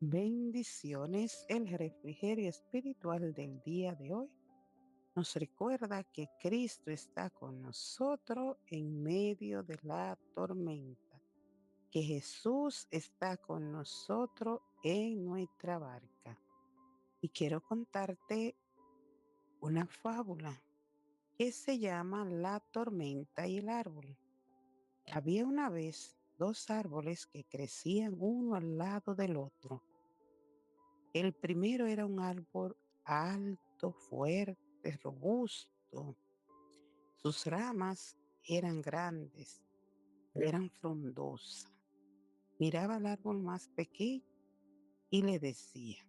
Bendiciones. El refrigerio espiritual del día de hoy nos recuerda que Cristo está con nosotros en medio de la tormenta, que Jesús está con nosotros en nuestra barca. Y quiero contarte una fábula que se llama La tormenta y el árbol. Había una vez dos árboles que crecían uno al lado del otro. El primero era un árbol alto, fuerte, robusto. Sus ramas eran grandes, eran frondosas. Miraba al árbol más pequeño y le decía: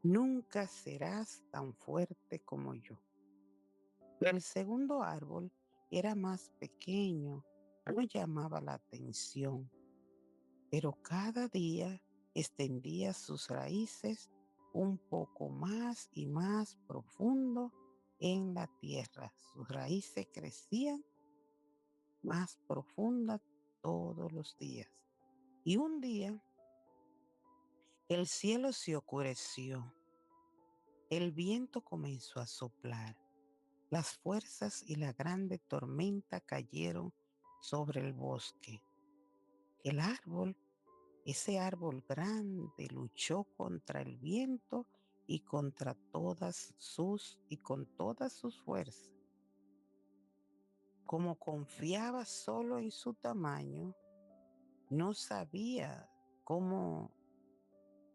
nunca serás tan fuerte como yo. El segundo árbol era más pequeño, no llamaba la atención, pero cada día extendía sus raíces un poco más y más profundo en la tierra. Sus raíces crecían más profundas todos los días. Y un día el cielo se oscureció, el viento comenzó a soplar, las fuerzas y la grande tormenta cayeron sobre el bosque. El árbol Ese árbol grande luchó contra el viento y con todas sus fuerzas. Como confiaba solo en su tamaño, no sabía cómo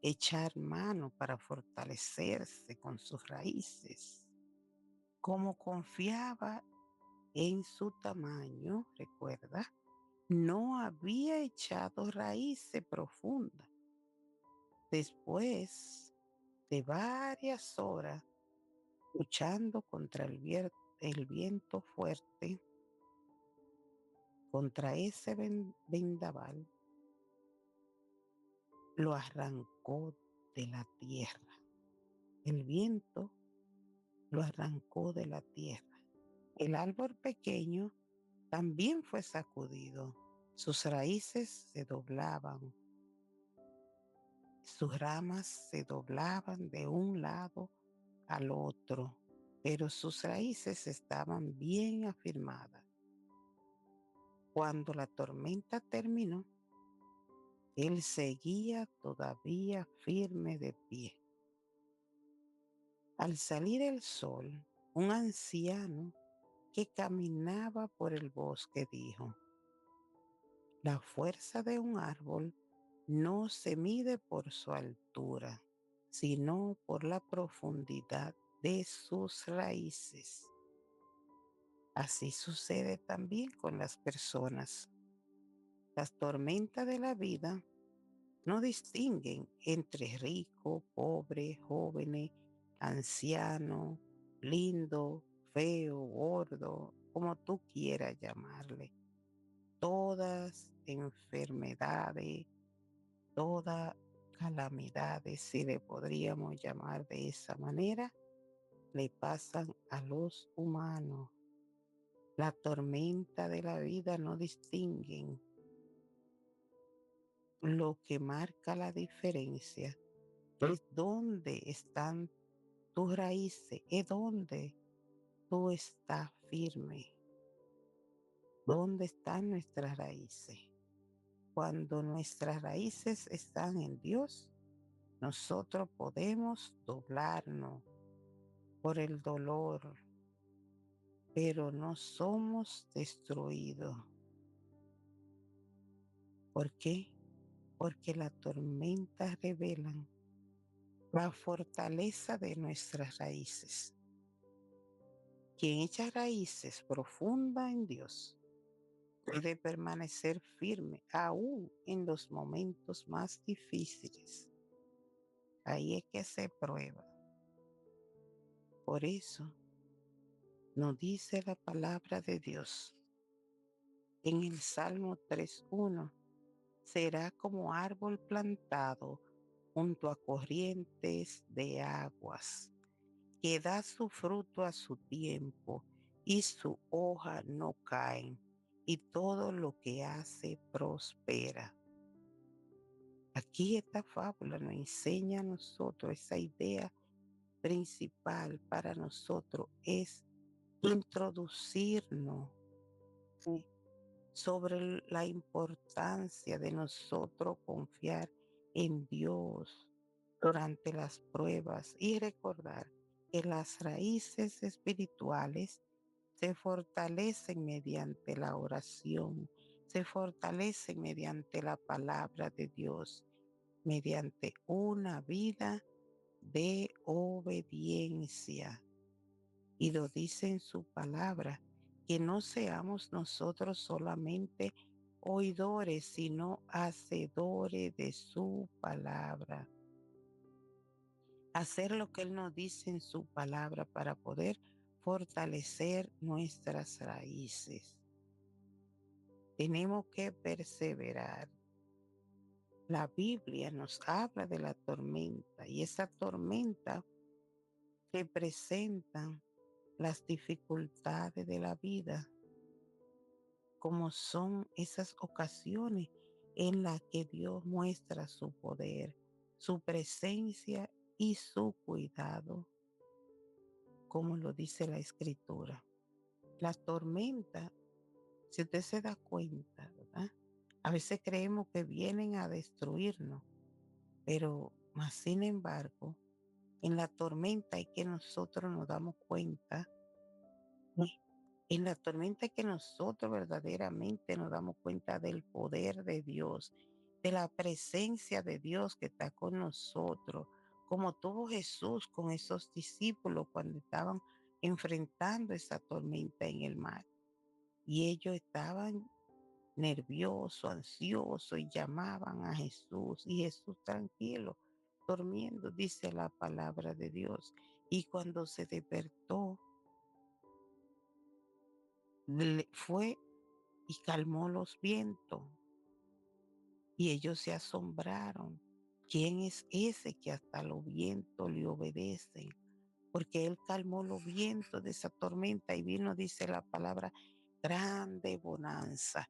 echar mano para fortalecerse con sus raíces. Como confiaba en su tamaño, recuerda, no había echado raíces profundas. Después de varias horas luchando contra el viento fuerte, contra ese vendaval, lo arrancó de la tierra. El viento lo arrancó de la tierra. El árbol pequeño también fue sacudido. Sus raíces se doblaban, sus ramas se doblaban de un lado al otro, pero sus raíces estaban bien afirmadas. Cuando la tormenta terminó, él seguía todavía firme de pie. Al salir el sol, un anciano que caminaba por el bosque dijo: la fuerza de un árbol no se mide por su altura, sino por la profundidad de sus raíces. Así sucede también con las personas. Las tormentas de la vida no distinguen entre rico, pobre, jóvenes, anciano, lindo, feo, gordo, como tú quieras llamarle. Todas enfermedades, todas calamidades, si le podríamos llamar de esa manera, le pasan a los humanos. La tormenta de la vida no distinguen. Lo que marca la diferencia es dónde están tus raíces, es dónde tú estás firme, dónde están nuestras raíces. Cuando nuestras raíces están en Dios, nosotros podemos doblarnos por el dolor, pero no somos destruidos. ¿Por qué? Porque las tormentas revelan la fortaleza de nuestras raíces. Quien echa raíces profundas en Dios puede permanecer firme aún en los momentos más difíciles. Ahí es que se prueba. Por eso nos dice la palabra de Dios en el Salmo 3:1: será como árbol plantado junto a corrientes de aguas, que da su fruto a su tiempo y su hoja no cae, y todo lo que hace prospera. Aquí esta fábula nos enseña a nosotros, esa idea principal para nosotros es introducirnos, ¿sí?, sobre la importancia de nosotros confiar en Dios durante las pruebas y recordar que las raíces espirituales se fortalecen mediante la oración, se fortalecen mediante la palabra de Dios, mediante una vida de obediencia. Y lo dice en su palabra, que no seamos nosotros solamente oidores, sino hacedores de su palabra. Hacer lo que Él nos dice en su palabra para poder fortalecer nuestras raíces. Tenemos que perseverar. La Biblia nos habla de la tormenta y esa tormenta representa las dificultades de la vida, como son esas ocasiones en las que Dios muestra su poder, su presencia y su cuidado, como lo dice la Escritura. Las tormentas, si usted se da cuenta, ¿verdad? A veces creemos que vienen a destruirnos, pero más sin embargo, en la tormenta es que nosotros nos damos cuenta. En la tormenta es que nosotros verdaderamente nos damos cuenta del poder de Dios, de la presencia de Dios que está con nosotros, como tuvo Jesús con esos discípulos cuando estaban enfrentando esa tormenta en el mar. Y ellos estaban nerviosos, ansiosos y llamaban a Jesús. Y Jesús tranquilo, durmiendo, dice la palabra de Dios. Y cuando se despertó, fue y calmó los vientos. Y ellos se asombraron. ¿Quién es ese que hasta los vientos le obedecen? Porque él calmó los vientos de esa tormenta y vino, dice la palabra, grande bonanza.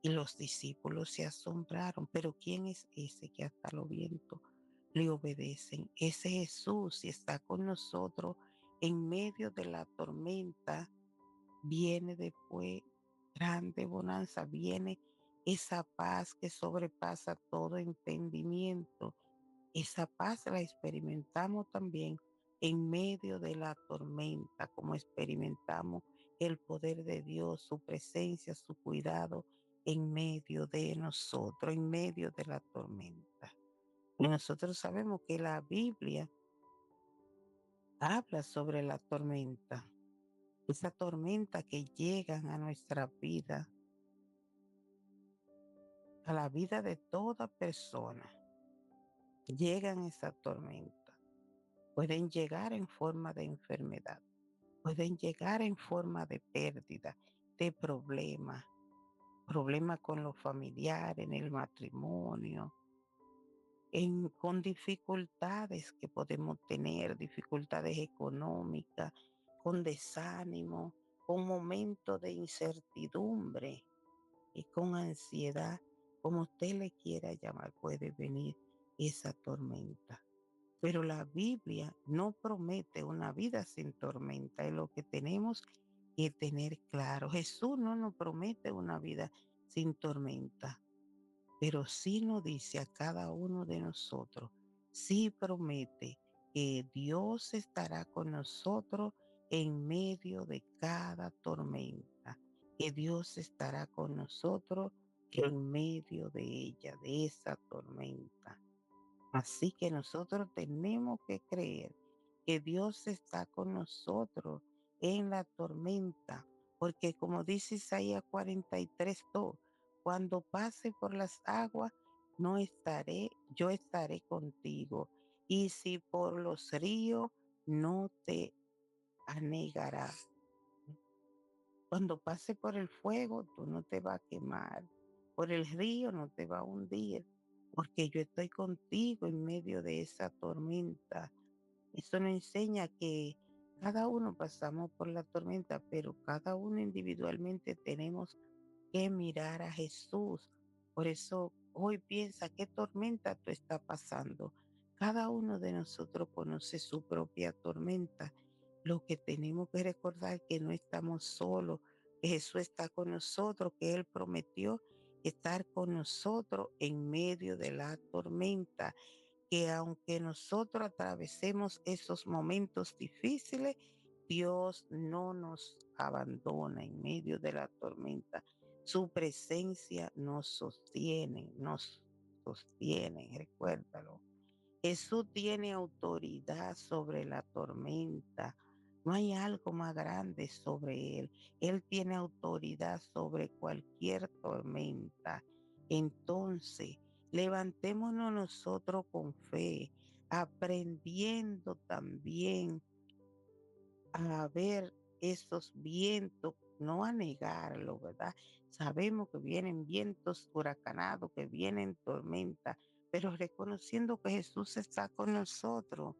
Y los discípulos se asombraron. Pero ¿quién es ese que hasta los vientos le obedecen? Ese Jesús, si está con nosotros en medio de la tormenta, viene después grande bonanza, viene esa paz que sobrepasa todo entendimiento. Esa paz la experimentamos también en medio de la tormenta, como experimentamos el poder de Dios, su presencia, su cuidado en medio de nosotros, en medio de la tormenta. Y nosotros sabemos que la Biblia habla sobre la tormenta, esa tormenta que llegan a nuestra vida, a la vida de toda persona. Llegan esa tormenta. Pueden llegar en forma de enfermedad, pueden llegar en forma de pérdida, de problemas con los familiares, en el matrimonio, con dificultades que podemos tener, dificultades económicas, con desánimo, con momentos de incertidumbre y con ansiedad, como usted le quiera llamar, puede venir esa tormenta. Pero la Biblia no promete una vida sin tormenta, es lo que tenemos que tener claro. Jesús no nos promete una vida sin tormenta, pero sí nos dice a cada uno de nosotros, sí promete que Dios estará con nosotros en medio de cada tormenta, que Dios estará con nosotros en medio de ella, de esa tormenta. Así que nosotros tenemos que creer que Dios está con nosotros en la tormenta, porque como dice Isaías 43:2, cuando pase por las aguas, no estaré, yo estaré contigo. Y si por los ríos, no te anegará. Cuando pase por el fuego, tú no te vas a quemar. Por el río no te va a hundir, porque yo estoy contigo en medio de esa tormenta. Eso nos enseña que cada uno pasamos por la tormenta, pero cada uno individualmente tenemos que mirar a Jesús. Por eso Hoy piensa qué tormenta tú estás pasando. Cada uno de nosotros conoce su propia tormenta. Lo que tenemos que recordar que no estamos solos, que Jesús está con nosotros, que Él prometió estar con nosotros en medio de la tormenta, que aunque nosotros atravesemos esos momentos difíciles, Dios no nos abandona en medio de la tormenta. Su presencia nos sostiene, recuérdalo. Jesús tiene autoridad sobre la tormenta. No hay algo más grande sobre él. Él tiene autoridad sobre cualquier tormenta. Entonces, levantémonos nosotros con fe, aprendiendo también a ver esos vientos, no a negarlo, ¿verdad? Sabemos que vienen vientos huracanados, que vienen tormentas, pero reconociendo que Jesús está con nosotros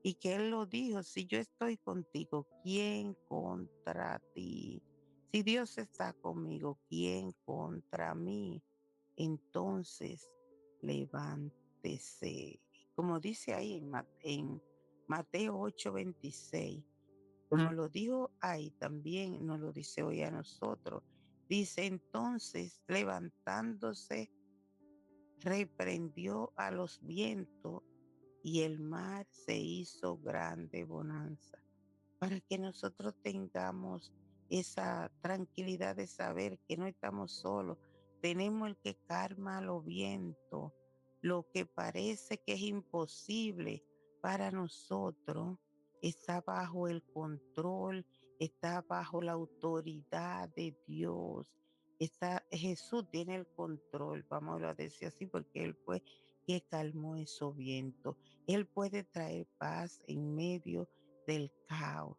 y que Él lo dijo, si yo estoy contigo, ¿quién contra ti? Si Dios está conmigo, ¿quién contra mí? Entonces, levántese. Como dice ahí en Mateo 8:26, como lo dijo ahí, también nos lo dice hoy a nosotros. Dice entonces, levantándose, reprendió a los vientos y el mar se hizo grande bonanza, para que nosotros tengamos esa tranquilidad de saber que no estamos solos. Tenemos el que calma los vientos. Lo que parece que es imposible para nosotros está bajo el control, está bajo la autoridad de Dios. Jesús tiene el control, vamos a decir así, porque Él fue que calmó esos vientos. Él puede traer paz en medio del caos,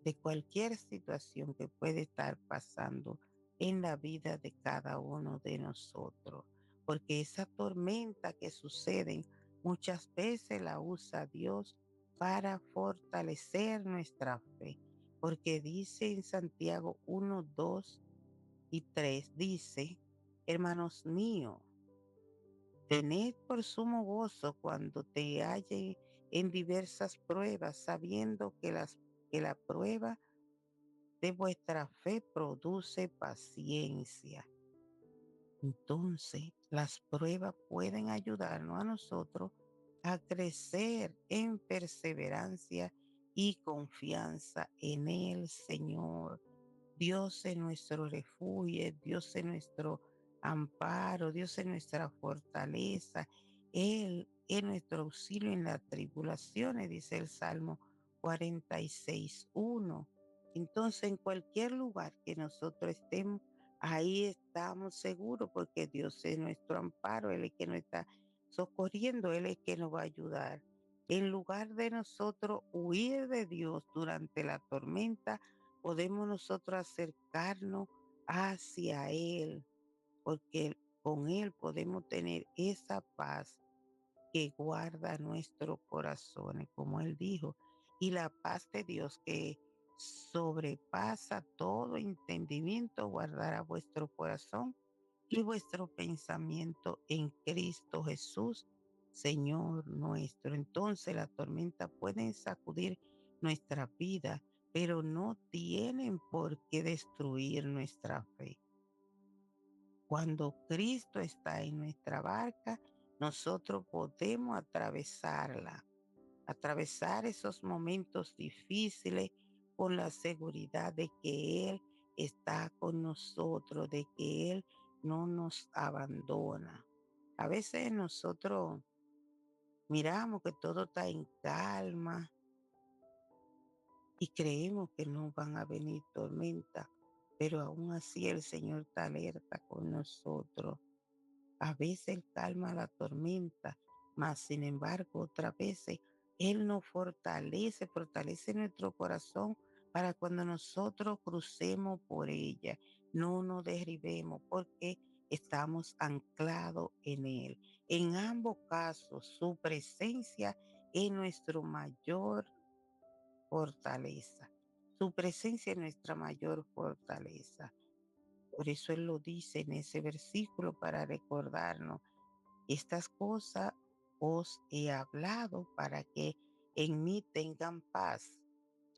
de cualquier situación que puede estar pasando en la vida de cada uno de nosotros. Porque esa tormenta que sucede muchas veces la usa Dios para fortalecer nuestra fe. Porque dice en Santiago 1, 2 y 3, dice, hermanos míos, tened por sumo gozo cuando te halle en diversas pruebas, sabiendo que la prueba de vuestra fe produce paciencia. Entonces, las pruebas pueden ayudarnos a nosotros a crecer en perseverancia y confianza en el Señor. Dios es nuestro refugio, Dios es nuestro amparo, Dios es nuestra fortaleza. Él es nuestro auxilio en las tribulaciones, dice el Salmo 46:1. Entonces, en cualquier lugar que nosotros estemos, ahí estamos seguros porque Dios es nuestro amparo, Él es que nos está socorriendo, Él es que nos va a ayudar. En lugar de nosotros huir de Dios durante la tormenta, podemos nosotros acercarnos hacia Él, porque con Él podemos tener esa paz que guarda nuestros corazones, como Él dijo, y la paz de Dios que sobrepasa todo entendimiento, guardará vuestro corazón y vuestro pensamiento en Cristo Jesús, Señor nuestro. Entonces la tormenta puede sacudir nuestra vida, pero no tienen por qué destruir nuestra fe. Cuando Cristo está en nuestra barca, nosotros podemos atravesarla, atravesar esos momentos difíciles con la seguridad de que Él está con nosotros, de que Él no nos abandona. A veces nosotros miramos que todo está en calma y creemos que no van a venir tormentas, pero aún así el Señor está alerta con nosotros. A veces Él calma la tormenta, mas sin embargo otras veces Él nos fortalece, fortalece nuestro corazón para cuando nosotros crucemos por ella, no nos derribemos porque estamos anclados en Él. En ambos casos, su presencia es nuestro mayor fortaleza. Su presencia es nuestra mayor fortaleza. Por eso Él lo dice en ese versículo para recordarnos, estas cosas os he hablado para que en mí tengan paz.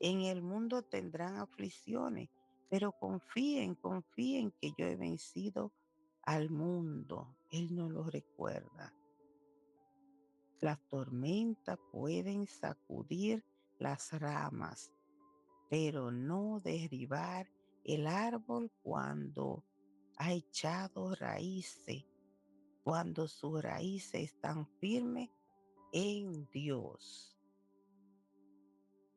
En el mundo tendrán aflicciones, pero confíen, confíen que yo he vencido al mundo. Él no lo recuerda. Las tormentas pueden sacudir las ramas, pero no derribar el árbol cuando ha echado raíces, cuando sus raíces están firmes en Dios,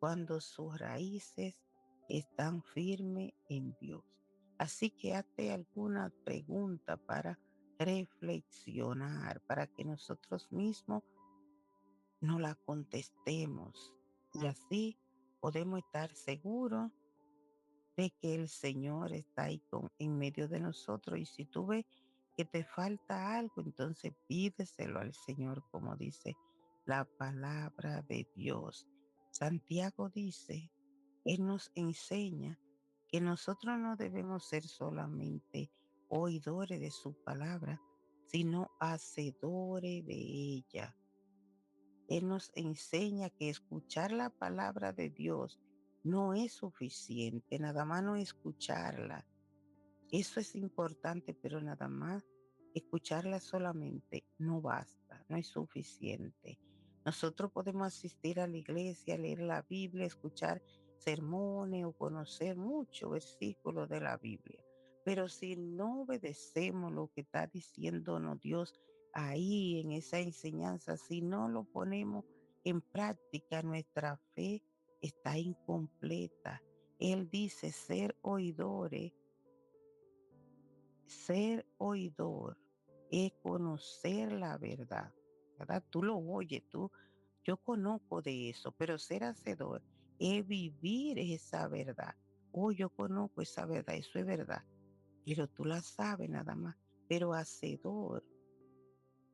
cuando sus raíces están firmes en Dios. Así que hazte alguna pregunta para reflexionar, para que nosotros mismos no la contestemos y así podemos estar seguros de que el Señor está ahí en medio de nosotros. Y si tú ves que te falta algo, entonces pídeselo al Señor, como dice la palabra de Dios. Santiago dice, Él nos enseña que nosotros no debemos ser solamente oidores de su palabra, sino hacedores de ella. Él nos enseña que escuchar la palabra de Dios no es suficiente, nada más no escucharla. Eso es importante, pero nada más escucharla solamente no basta, no es suficiente. Nosotros podemos asistir a la iglesia, leer la Biblia, escuchar sermones o conocer muchos versículos de la Biblia. Pero si no obedecemos lo que está diciéndonos Dios ahí en esa enseñanza, si no lo ponemos en práctica, nuestra fe está incompleta. Él dice ser oidores. Ser oidor es conocer la verdad, ¿verdad? Tú lo oyes, yo conozco de eso, pero ser hacedor es vivir esa verdad. Oh, yo conozco esa verdad, eso es verdad, pero tú la sabes nada más. Pero hacedor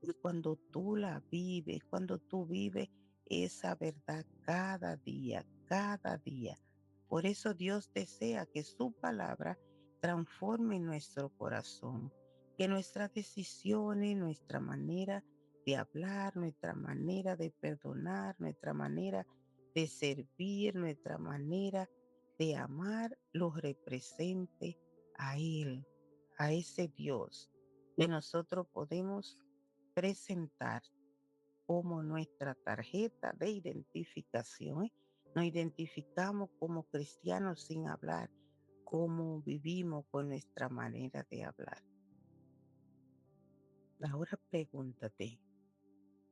y cuando tú la vives, cuando tú vives esa verdad cada día. Por eso Dios desea que su palabra transforme nuestro corazón, que nuestras decisiones, nuestra manera de hablar, nuestra manera de perdonar, nuestra manera de servir, nuestra manera de amar, lo represente a Él, a ese Dios que nosotros podemos presentar como nuestra tarjeta de identificación. Nos identificamos como cristianos sin hablar, cómo vivimos con nuestra manera de hablar. Ahora pregúntate,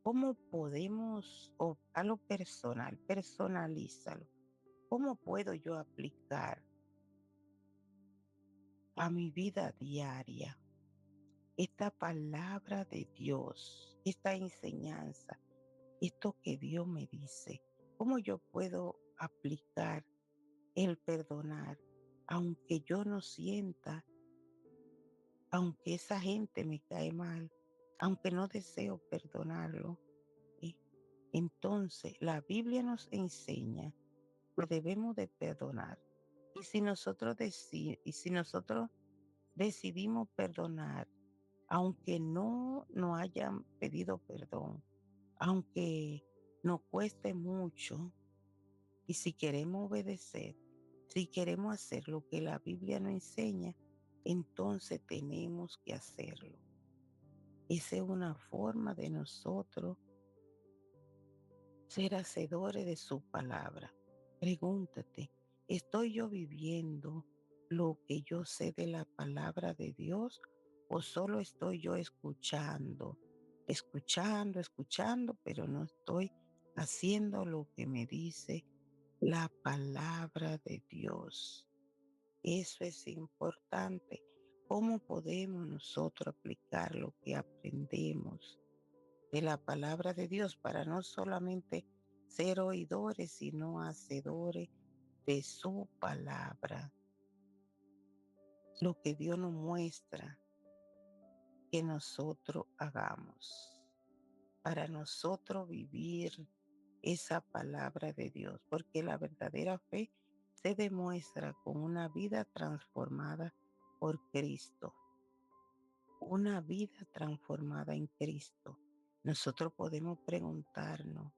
¿cómo podemos, o a lo personal, personalízalo, cómo puedo yo aplicar a mi vida diaria esta palabra de Dios, esta enseñanza? Esto que Dios me dice, ¿cómo yo puedo aplicar el perdonar, aunque yo no sienta, aunque esa gente me cae mal, aunque no deseo perdonarlo? ¿Sí? Entonces, la Biblia nos enseña que debemos de perdonar. Y si nosotros decidimos perdonar, aunque no nos hayan pedido perdón, aunque nos cueste mucho, y si queremos obedecer, si queremos hacer lo que la Biblia nos enseña, entonces tenemos que hacerlo. Esa es una forma de nosotros ser hacedores de su palabra. Pregúntate, ¿estoy yo viviendo lo que yo sé de la palabra de Dios o solo estoy yo escuchando, escuchando, pero no estoy haciendo lo que me dice la palabra de Dios? Eso es importante. ¿Cómo podemos nosotros aplicar lo que aprendemos de la palabra de Dios para no solamente ser oidores, sino hacedores de su palabra? Lo que Dios nos muestra que nosotros hagamos para nosotros vivir esa palabra de Dios, porque la verdadera fe se demuestra con una vida transformada por Cristo, una vida transformada en Cristo, nosotros podemos preguntarnos,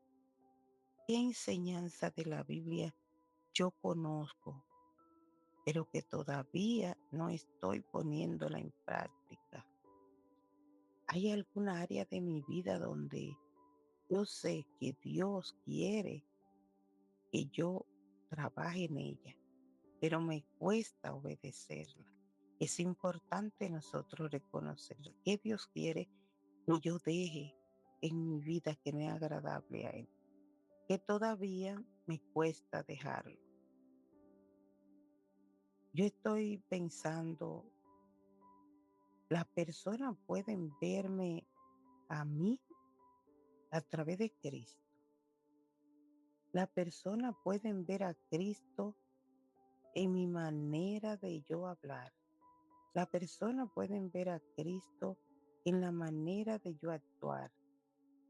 ¿qué enseñanza de la Biblia yo conozco, pero que todavía no estoy poniéndola en práctica? ¿Hay alguna área de mi vida donde yo sé que Dios quiere que yo trabaje en ella, pero me cuesta obedecerla? Es importante nosotros reconocer que Dios quiere que yo deje en mi vida que no es agradable a Él, que todavía me cuesta dejarlo. Yo estoy pensando, las personas pueden verme a mí a través de Cristo. Las personas pueden ver a Cristo en mi manera de yo hablar. Las personas pueden ver a Cristo en la manera de yo actuar,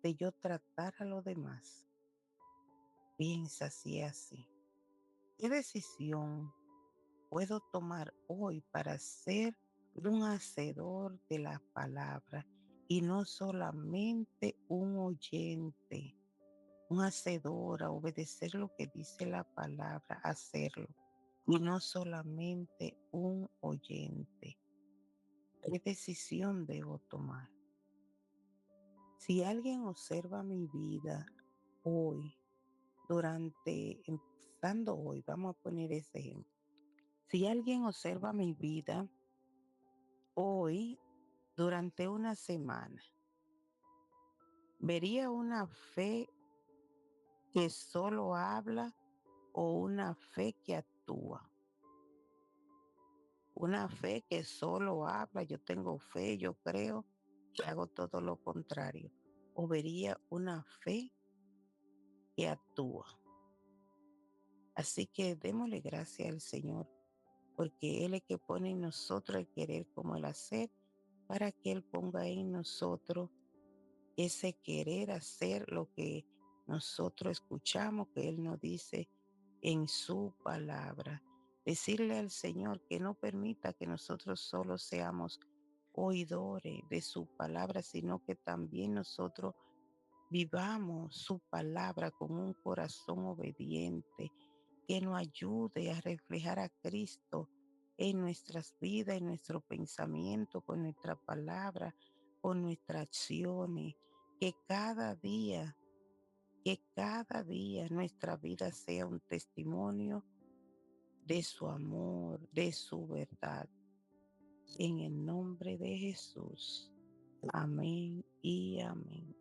de yo tratar a los demás. Piensa si es así. ¿Qué decisión puedo tomar hoy para ser un hacedor de la palabra y no solamente un oyente, un hacedor, a obedecer lo que dice la palabra, hacerlo, y no solamente un oyente? ¿Qué decisión debo tomar? Si alguien observa mi vida hoy, empezando hoy, vamos a poner ese ejemplo. Si alguien observa mi vida hoy, durante una semana, vería una fe que solo habla o una fe que actúa. Una fe que solo habla, yo tengo fe, yo creo, y hago todo lo contrario. O vería una fe que actúa. Así que démosle gracias al Señor, porque Él es que pone en nosotros el querer como el hacer, para que Él ponga en nosotros ese querer hacer lo que nosotros escuchamos que Él nos dice en su palabra. Decirle al Señor que no permita que nosotros solo seamos oidores de su palabra, sino que también nosotros vivamos su palabra con un corazón obediente, que nos ayude a reflejar a Cristo en nuestras vidas, en nuestro pensamiento, con nuestra palabra, con nuestras acciones, que cada día nuestra vida sea un testimonio de su amor, de su verdad. En el nombre de Jesús. Amén y amén.